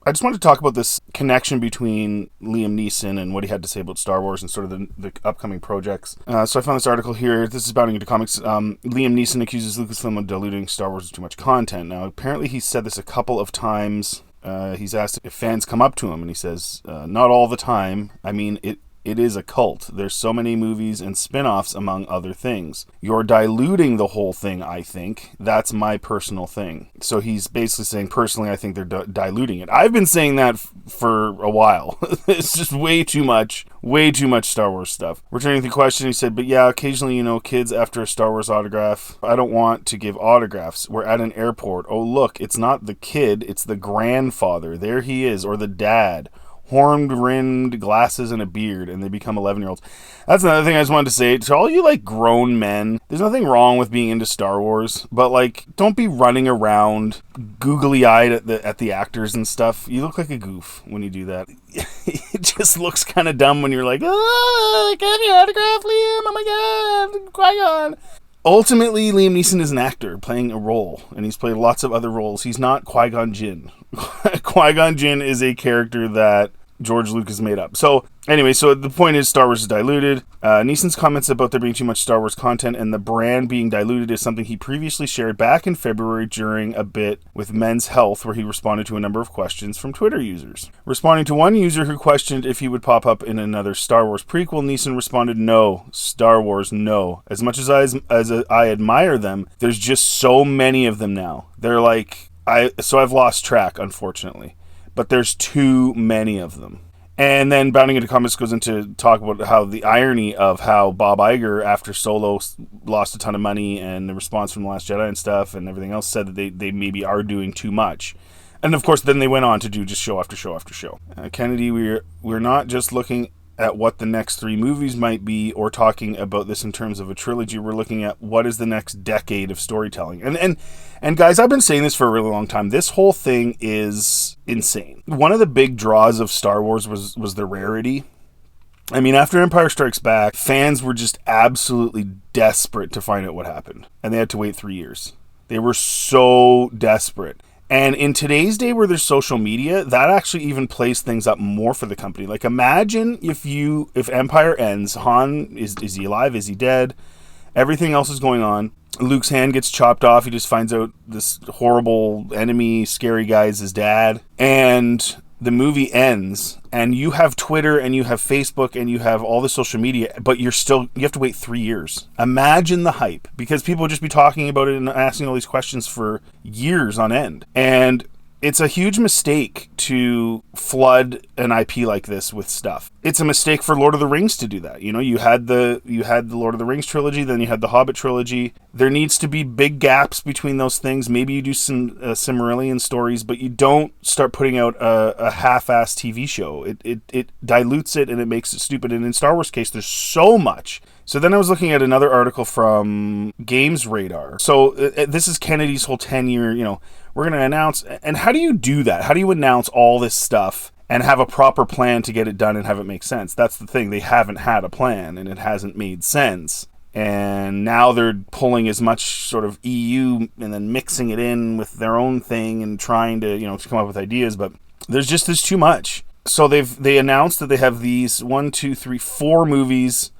I just wanted to talk about this connection between Liam Neeson and what he had to say about Star Wars and sort of the upcoming projects. So I found this article here. This is Bounding into Comics. Liam Neeson accuses Lucasfilm of diluting Star Wars with too much content. Now, apparently he's said this a couple of times. He's asked if fans come up to him, and he says, not all the time. I mean, it is a cult. There's so many movies and spin-offs, among other things. You're diluting the whole thing, I think. That's my personal thing. So he's basically saying, personally, I think they're diluting it. I've been saying that for a while. It's just way too much Star Wars stuff. Returning to the question, he said, but yeah, occasionally, kids after a Star Wars autograph. I don't want to give autographs. We're at an airport. Oh, look, it's not the kid, it's the grandfather. There he is, or the dad. Horned-rimmed glasses and a beard, and they become 11-year-olds. That's another thing I just wanted to say. To all you, grown men, there's nothing wrong with being into Star Wars, but, don't be running around googly-eyed at the actors and stuff. You look like a goof when you do that. It just looks kind of dumb when you're like, oh, can I have your autograph, Liam? Oh my god, Qui-Gon. Ultimately, Liam Neeson is an actor playing a role, and he's played lots of other roles. He's not Qui-Gon Jinn. Qui-Gon Jinn is a character that George Lucas made up. So, anyway, the point is Star Wars is diluted. Neeson's comments about there being too much Star Wars content and the brand being diluted is something he previously shared back in February during a bit with Men's Health, where he responded to a number of questions from Twitter users. Responding to one user who questioned if he would pop up in another Star Wars prequel, Neeson responded, no. Star Wars, no. As much as I admire them, there's just so many of them now. They're so I've lost track, unfortunately. But there's too many of them. And then Bounding into Comics goes into talk about how the irony of how Bob Iger, after Solo, lost a ton of money, and the response from The Last Jedi and stuff and everything else said that they maybe are doing too much. And of course, then they went on to do just show after show after show. Kennedy, we're not just looking at what the next 3 movies might be, or talking about this in terms of a trilogy. We're looking at what is the next decade of storytelling. And guys, I've been saying this for a really long time. This whole thing is insane. One of the big draws of Star Wars was the rarity. I mean, after Empire Strikes Back, fans were just absolutely desperate to find out what happened. And they had to wait 3 years. They were so desperate. And in today's day where there's social media, that actually even plays things up more for the company. Imagine if Empire ends, Han, is he alive? Is he dead? Everything else is going on. Luke's hand gets chopped off. He just finds out this horrible enemy, scary guy is his dad. And the movie ends, and you have Twitter, and you have Facebook, and you have all the social media, but you have to wait 3 years. Imagine the hype, because people would just be talking about it and asking all these questions for years on end. And it's a huge mistake to flood an IP like this with stuff. It's a mistake for Lord of the Rings to do that. You had the Lord of the Rings trilogy, then you had the Hobbit trilogy. There needs to be big gaps between those things. Maybe you do some Silmarillion stories, but you don't start putting out a half-assed TV show. It dilutes it, and it makes it stupid. And in Star Wars case, there's so much. So then I was looking at another article from Games Radar. So this is Kennedy's whole 10-year, we're going to announce. And how do you do that? How do you announce all this stuff and have a proper plan to get it done and have it make sense? That's the thing. They haven't had a plan, and it hasn't made sense. And now they're pulling as much sort of EU and then mixing it in with their own thing and trying to, to come up with ideas. But there's too much. So they announced that they have these 4 movies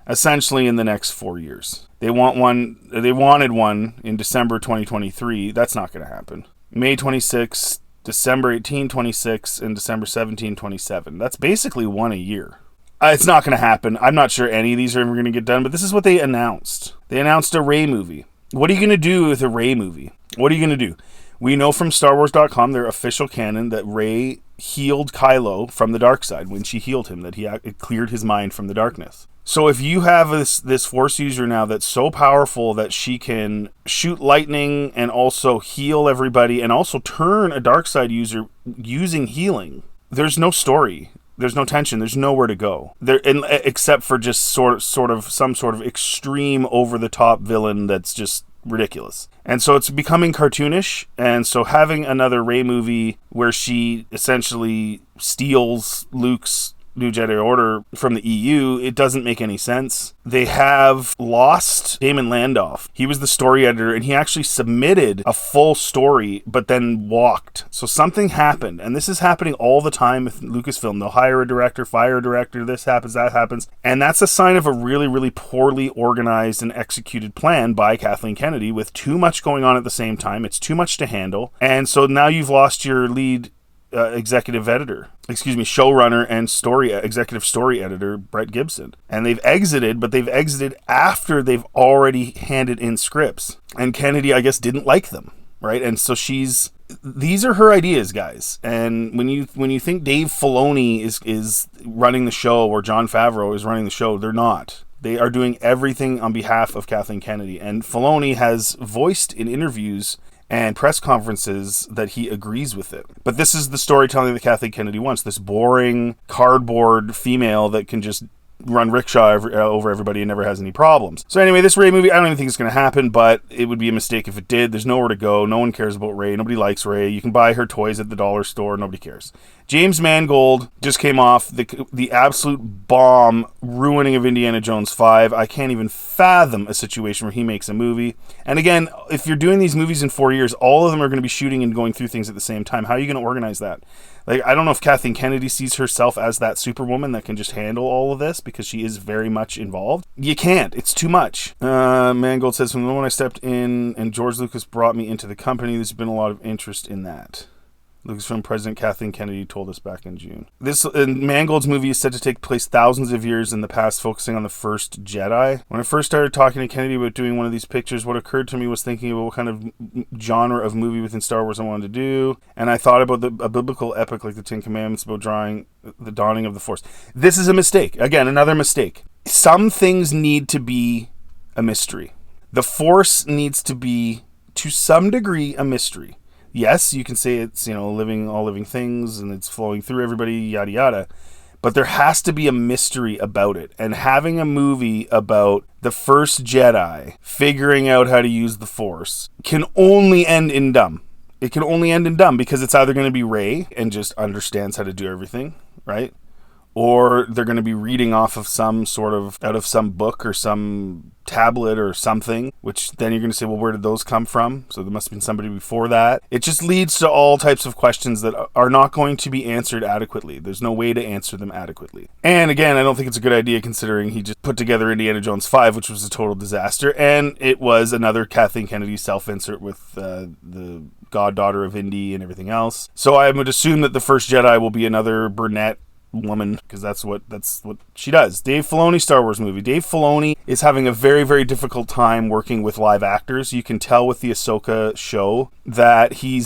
essentially in the next 4 years. They wanted one in December 2023. That's not going to happen. May 26, December 18, 26, and December 17, 27. That's basically one a year. It's not going to happen. I'm not sure any of these are ever going to get done, but this is what they announced. They announced a Rey movie. What are you going to do with a Rey movie? What are you going to do? We know from StarWars.com, their official canon, that Rey healed Kylo from the dark side when she healed him, that it cleared his mind from the darkness. So if you have this Force user now that's so powerful that she can shoot lightning and also heal everybody and also turn a dark side user using healing, there's no story. There's no tension. There's nowhere to go there, except for just sort of some sort of extreme over-the-top villain that's just ridiculous. And so it's becoming cartoonish. And so having another Rey movie where she essentially steals Luke's New Jedi Order from the EU, it doesn't make any sense. They have lost Damon Landau. He was the story editor, and he actually submitted a full story, but then walked. So something happened, and this is happening all the time with Lucasfilm. They'll hire a director, fire a director, this happens, that happens, and that's a sign of a really, really poorly organized and executed plan by Kathleen Kennedy with too much going on at the same time. It's too much to handle, and so now you've lost your lead showrunner and executive story editor, Brett Gibson. And they've exited, but they've exited after they've already handed in scripts. And Kennedy, I guess, didn't like them, right? And so these are her ideas, guys. And when you think Dave Filoni is running the show or Jon Favreau is running the show, they're not. They are doing everything on behalf of Kathleen Kennedy. And Filoni has voiced in interviews and press conferences that he agrees with it. But this is the storytelling that Kathleen Kennedy wants. This boring, cardboard female that can just run rickshaw over everybody and never has any problems. So anyway, this Rey movie, I don't even think it's going to happen, but it would be a mistake if it did. There's nowhere to go. No one cares about Rey. Nobody likes Rey. You can buy her toys at the dollar store. Nobody cares. James Mangold just came off the absolute bomb ruining of Indiana Jones 5. I can't even fathom a situation where he makes a movie. And again, if you're doing these movies in 4 years, all of them are going to be shooting and going through things at the same time. How are you going to organize that? Like, I don't know if Kathleen Kennedy sees herself as that superwoman that can just handle all of this because she is very much involved. You can't. It's too much. Mangold says, from the moment I stepped in and George Lucas brought me into the company, there's been a lot of interest in that. Lucasfilm President Kathleen Kennedy told us back in June. Mangold's movie is said to take place thousands of years in the past, focusing on the first Jedi. When I first started talking to Kennedy about doing one of these pictures, what occurred to me was thinking about what kind of genre of movie within Star Wars I wanted to do, and I thought about a biblical epic like the Ten Commandments about drawing the dawning of the Force. This is a mistake. Again, another mistake. Some things need to be a mystery. The Force needs to be, to some degree, a mystery. Yes, you can say it's, all living things and it's flowing through everybody, yada yada. But there has to be a mystery about it. And having a movie about the first Jedi figuring out how to use the Force can only end in dumb. It can only end in dumb because it's either going to be Rey and just understands how to do everything, right? Or they're going to be reading off of out of some book or some tablet or something, which then you're going to say, well, where did those come from? So there must have been somebody before that. It just leads to all types of questions that are not going to be answered adequately. There's no way to answer them adequately. And again, I don't think it's a good idea considering he just put together Indiana Jones 5, which was a total disaster. And it was another Kathleen Kennedy self-insert with the goddaughter of Indy and everything else. So I would assume that the first Jedi will be another brunette woman, because that's what she does. Dave Filoni Star Wars movie. Dave Filoni is having a very, very difficult time working with live actors. You can tell with the Ahsoka show that he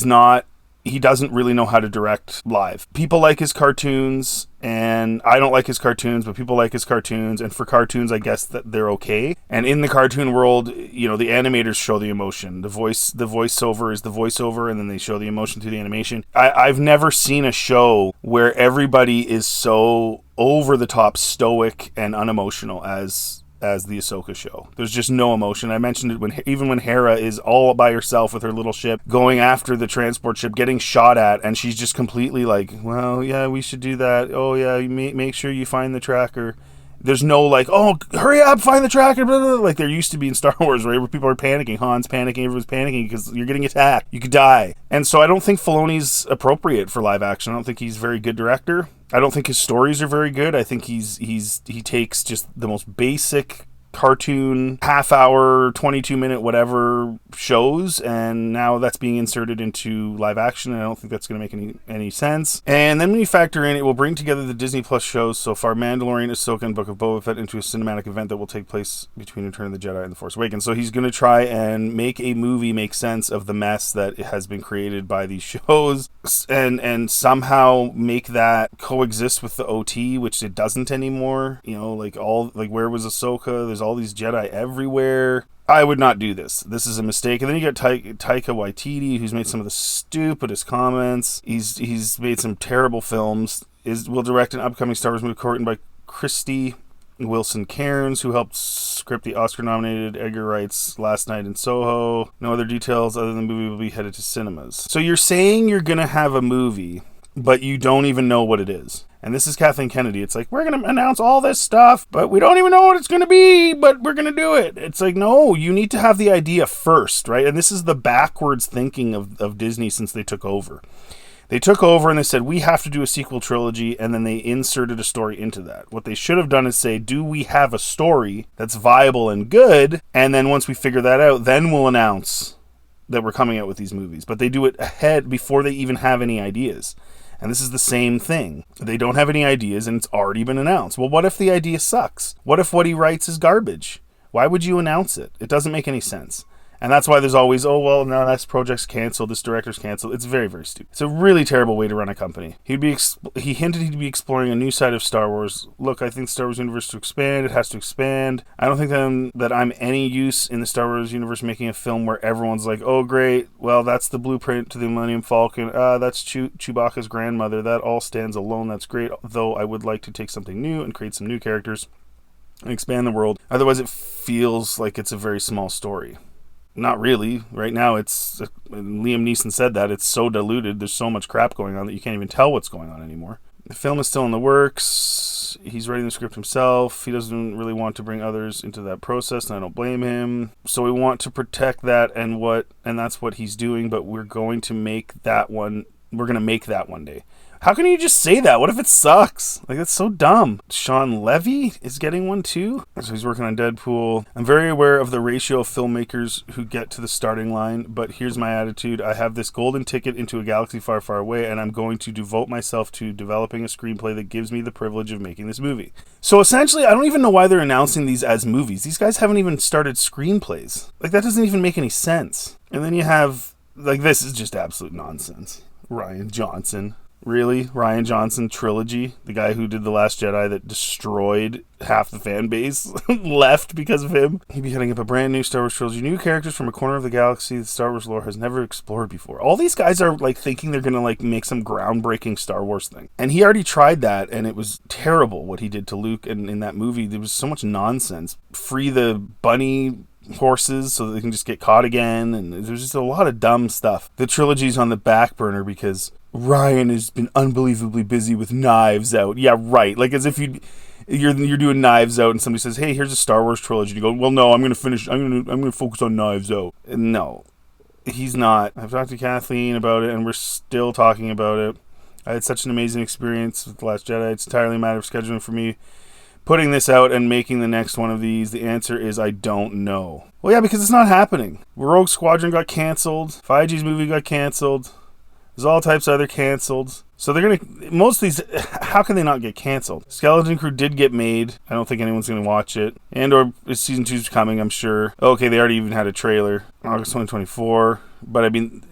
doesn't really know how to direct live. People like his cartoons, and I don't like his cartoons, but people like his cartoons, and for cartoons, I guess that they're okay. And in the cartoon world, the animators show the emotion. The voiceover is the voiceover, and then they show the emotion through the animation. I've never seen a show where everybody is so over-the-top stoic and unemotional as the Ahsoka show. There's just no emotion. I mentioned it even when Hera is all by herself with her little ship, going after the transport ship, getting shot at, and she's just completely like, well, yeah, we should do that. Oh, yeah, make sure you find the tracker. There's no like, oh, hurry up, find the tracker, blah, blah, blah, like there used to be in Star Wars, right, where people are panicking. Han's panicking, everyone's panicking because you're getting attacked. You could die. And so I don't think Filoni's appropriate for live action. I don't think he's a very good director. I don't think his stories are very good. I think he takes just the most basic cartoon, half-hour, 22-minute, whatever shows, and now that's being inserted into live action, and I don't think that's going to make any sense. And then when you factor in, it will bring together the Disney Plus shows so far, Mandalorian, Ahsoka, and Book of Boba Fett, into a cinematic event that will take place between Return of the Jedi and The Force Awakens. So he's going to try and make a movie make sense of the mess that has been created by these shows, and somehow make that coexist with the OT, which it doesn't anymore. Where was Ahsoka? There's all these Jedi everywhere. I would not do this. This is a mistake. And then you got Taika Waititi, who's made some of the stupidest comments. He's made some terrible films. Will direct an upcoming Star Wars movie written by Christy Wilson Cairns, who helped script the Oscar-nominated Edgar Wright's Last Night in Soho. No other details other than the movie will be headed to cinemas. So you're saying you're going to have a movie but you don't even know what it is. And this is Kathleen Kennedy. It's like, we're going to announce all this stuff, but we don't even know what it's going to be, but we're going to do it. It's like, no, you need to have the idea first, right? And this is the backwards thinking of Disney since they took over. They took over and they said, we have to do a sequel trilogy, and then they inserted a story into that. What they should have done is say, do we have a story that's viable and good? And then once we figure that out, then we'll announce that we're coming out with these movies. But they do it ahead before they even have any ideas. And this is the same thing. They don't have any ideas and it's already been announced. Well, what if the idea sucks? What if what he writes is garbage? Why would you announce it? It doesn't make any sense. And that's why there's always, oh, well, no, this project's canceled, this director's canceled. It's very, very stupid. It's a really terrible way to run a company. He hinted he'd be exploring a new side of Star Wars. Look, I think the Star Wars universe to expand. It has to expand. I don't think that I'm any use in the Star Wars universe making a film where everyone's like, oh, great, well, that's the blueprint to the Millennium Falcon. That's Chewbacca's grandmother. That all stands alone. That's great, though I would like to take something new and create some new characters and expand the world. Otherwise, it feels like it's a very small story. Not really. Right now, it's Liam Neeson said that it's so diluted. There's so much crap going on that you can't even tell what's going on anymore. The film is still in the works. He's writing the script himself. He doesn't really want to bring others into that process, and I don't blame him. So we want to protect that, and that's what he's doing. But we're going to make that one. We're going to make that one day. How can you just say that? What if it sucks? Like, that's so dumb. Sean Levy is getting one too. So he's working on Deadpool. I'm very aware of the ratio of filmmakers who get to the starting line, but here's my attitude. I have this golden ticket into a galaxy far, far away, and I'm going to devote myself to developing a screenplay that gives me the privilege of making this movie. So essentially, I don't even know why they're announcing these as movies. These guys haven't even started screenplays. Like, that doesn't even make any sense. And then you have, like, this is just absolute nonsense. Rian Johnson. Really? Rian Johnson trilogy? The guy who did The Last Jedi that destroyed half the fan base left because of him? He'd be heading up a brand new Star Wars trilogy. New characters from a corner of the galaxy the Star Wars lore has never explored before. All these guys are like thinking they're going to like make some groundbreaking Star Wars thing. And he already tried that and it was terrible what he did to Luke. And in that movie, there was so much nonsense. Free the bunny horses so that they can just get caught again. And there's just a lot of dumb stuff. The trilogy's on the back burner because Ryan has been unbelievably busy with Knives Out. Yeah, right. Like as if you're doing Knives Out and somebody says, "Hey, here's a Star Wars trilogy." And you go, "Well, no, I'm going to focus on Knives Out." And no, he's not. I've talked to Kathleen about it and we're still talking about it. I had such an amazing experience with The Last Jedi. It's entirely a matter of scheduling for me. Putting this out and making the next one of these, the answer is I don't know. Well, yeah, because it's not happening. Rogue Squadron got canceled. Feige's movie got canceled. There's all types of other canceled. So they're going to... Most of these... How can they not get canceled? Skeleton Crew did get made. I don't think anyone's going to watch it. And/or season 2's coming, I'm sure. Okay, they already even had a trailer. August 2024. But I mean,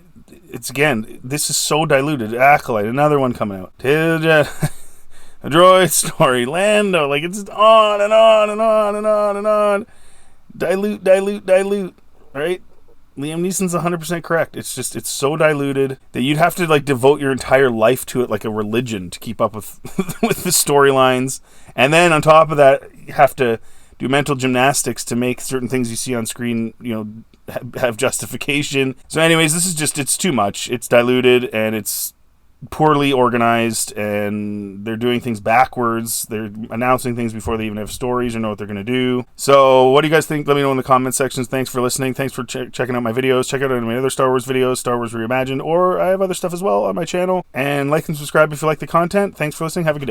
it's again, this is so diluted. Acolyte, another one coming out. A droid story. Lando. Like, it's just on and on and on and on and on. Dilute. Right? Liam Neeson's 100% correct. It's just, it's so diluted that you'd have to like devote your entire life to it like a religion to keep up with with the storylines. And then on top of that, you have to do mental gymnastics to make certain things you see on screen, you know, have justification. So anyways, this is just, it's too much. It's diluted and it's poorly organized and they're doing things backwards. They're announcing things before they even have stories or know what they're going to do. So what do you guys think? Let me know in the comment sections. Thanks for listening. Thanks for checking out my videos. Check out my other Star Wars videos, Star Wars Reimagined, or I have other stuff as well on my channel. And like and subscribe if you like the content. Thanks for listening. Have a good day.